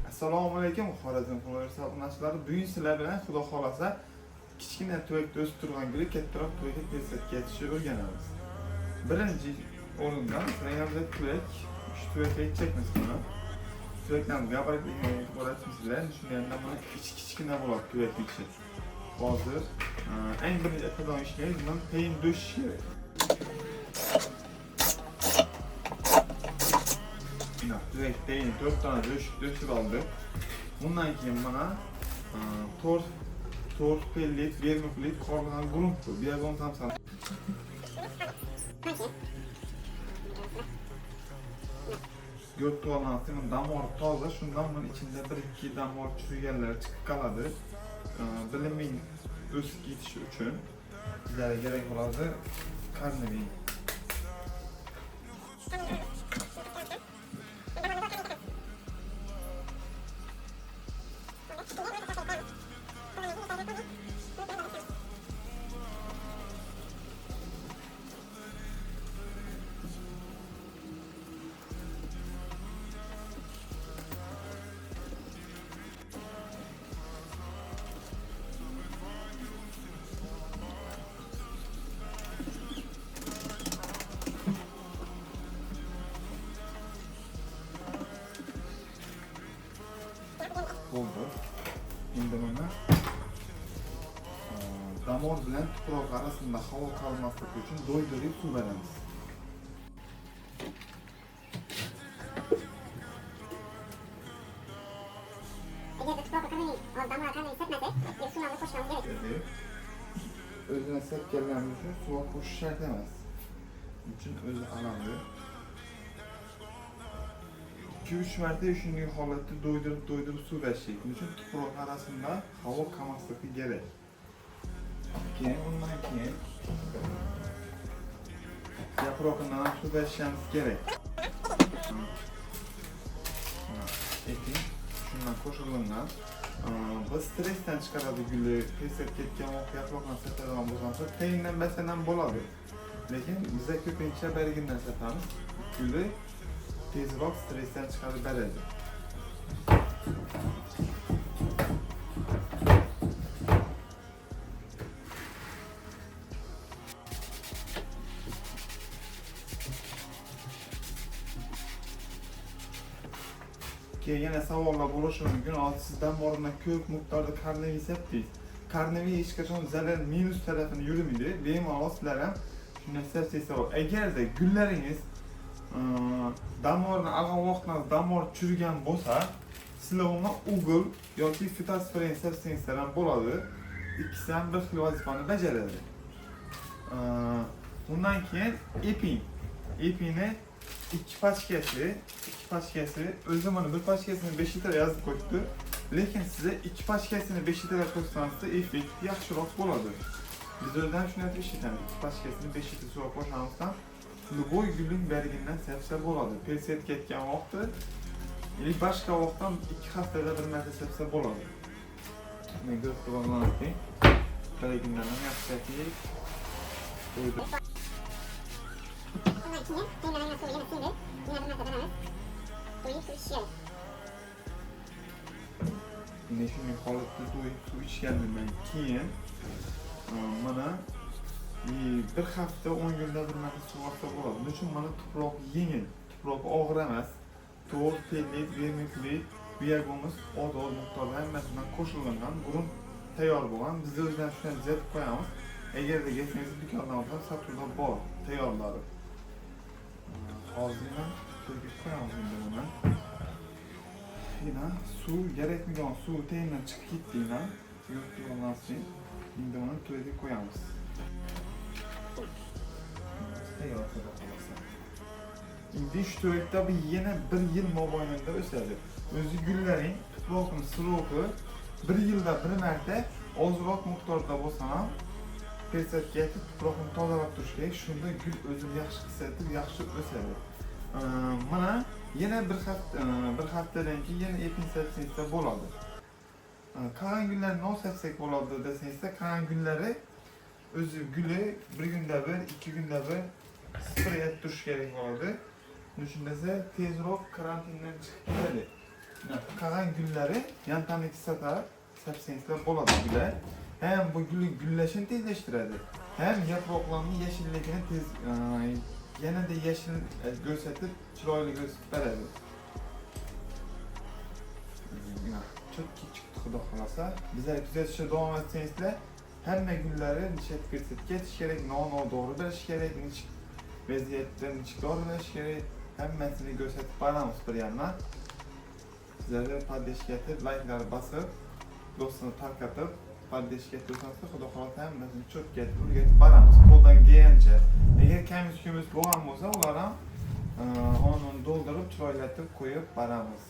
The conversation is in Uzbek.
Assalomu alaykum Xorazm obunachilar. Bugun sizlar bilan Xudo xolasa kichkina tuvakda o'sib turgan guli kattaroq tuvakka pesatga yetishni o'rganamiz. Birinchi o'rindan rangimizda tuvak, shu tuvakka chekmiz buni. Tuvakdan gabaritini ko'rasizlar. Shundan mana kichkina bo'ladi tuvakning ichi. Hozir eng birinchi etapdan ishlaymiz. Buni tayin do'sh kerak. Tuvakdan 4 tane döşüp aldık. Bundan keyin bana torf pellet, vermiklit, korgan grunttu. Bir yer tam sana. Gök tuğalan senin damor toza, şundan bunun içinde 1-2 damor çürüyenler çıkıp kaladı. Bilimin üst gitişi için bizlere gerek oladı karnevi. Oldu. Şimdi buna damor bilen tuproq arasında hava kalmaslık için doydurup su veremiz. Eğer de tuproq kanını az damar kanını hissetmese, bir su alıp koşmamız gerekir. Özüne sep gelmemiz için suya koşu şart emez. Için özü alandı. 2-3 mərtə üçüncü halətdə doydurup su verecek. Bunun için tuproq arasında hava kalmaslığı gerek. Ondan keyin yaprağından su verişimiz gerek. Ekin şundan koşulundan bu stresten çıkarады gülü, pesat ketken oq yaproqdan satadigan bo'lsa, tayindan beslenen bo'ladi. Lekin bize ko'pincha bergindan satamiz. Gülü tezroq stressdan chiqarib beradi. Yana savollar bo'lishi mumkin. Sizdan boruna ko'p miqdorda karnevi sepdik. Karnevi hech qachon zarar minus tarafini yurmaydi. Bemalol sizlar ham shunday sepsizlar. Agarda gullaringiz damorni avval vaqtdan damor chirigan bo'lsa, sizlar uni ugl yoki fitosprin sepsangizlar ham bo'ladi. Ikkisi ham bir xil vazifani bajaradi. Undan keyin epini 2 paçkasi, özüm onu bir paçkasini 5 litre yazıp koydu. Lekin size 2 paçkasini 5 litre koysanız da effekt yaxshiroq bo'ladi. Biz o'zdan shuni aytib ishlatamiz. 2 paçkasini 5 litre suga qo'shamizdan любой gulning bergidan sepsa bo'ladi. Pesat ketgan vaqtda yoki boshqa vaqtdan 2 haftada bir marta sepsa bo'ladi. Men ko'rib bergindan ham yaxshi qo'ydi. Ondan keyin tayinlangan suvi yana sindi. Yana bir marta denamiz. Doyup su içişelim. Yine şimdi holatda doyup su ichganimdan keyin mana bir hafta 10 kunda bir marta sug'orsa bo'ladi. Buning uchun mana tuproq yengil, tuproq og'ir emas. To'g'ri pellet, vermiklit, biyagomuz oz miqdorda hammasidan qo'shilgan grunt tayyor bo'lgan. Biz o'zdan shuni tuzatib qo'yamiz. Agarda kelsangiz do'kondan olsangiz sotuvda bor, tayyorlari. Hozir ham to'kib qo'yamiz endi buni. Yine suv gerekmagan suv tayindan chiqib ketdingdan yo'qolgan so'ng endi uni to'yga qo'yamiz. Tayyor qilib qolamiz. Endi shu to'yda bu yana 1 yil mobaynida o'sadi. O'zi gullaring tuproqning siroqi 1 yilda bir marta ozroq miqdorda bo'lsa ham pesatga yetib tuproqni tozalab turish kerak. Shunda gul o'zini yaxshi his etib, yaxshi o'sadi. Mana yana bir haftadan keyin yana epin sepsangizda bo'ladi. Qolgan gullarni nol sepsak bo'ladi desangizda, qolgan gullari o'zi guli bir kunda bir, 2 kunda bir sprey turish kerak bo'ladi. Shunda tezroq karantindan chiqib ketadi. kalan gülleri yan taneki satar, sepsiyensler boladı güller. Hem bu gülün gülleşini tezleştiredi. Hem yapraklarının yeşilliğini tez, yine de yeşil gösterip çiroylu gösterip veredi. Çok çıktı Xudo xolasa. Bizler kuzatishga davom etsangiz, hamma gullarni nishad ko'rsatib ketish kerak, no-to'g'ri bilish kerak, nechik vaziyatda nechik doralash kerak, hammasini ko'rsatib boramiz bir yandan. Sizlarga podдержка etib, like'lar bosib, do'stini tarqatib, podдержка etsangiz, Xudo xolasa hammasini cho'tga o'rgatib boramiz. Qo'ldan kelgancha. Agar kamich-kumuch bo'lgan bo'lsa, ular ham onu doldurib, chiroylatib qo'yib boramiz.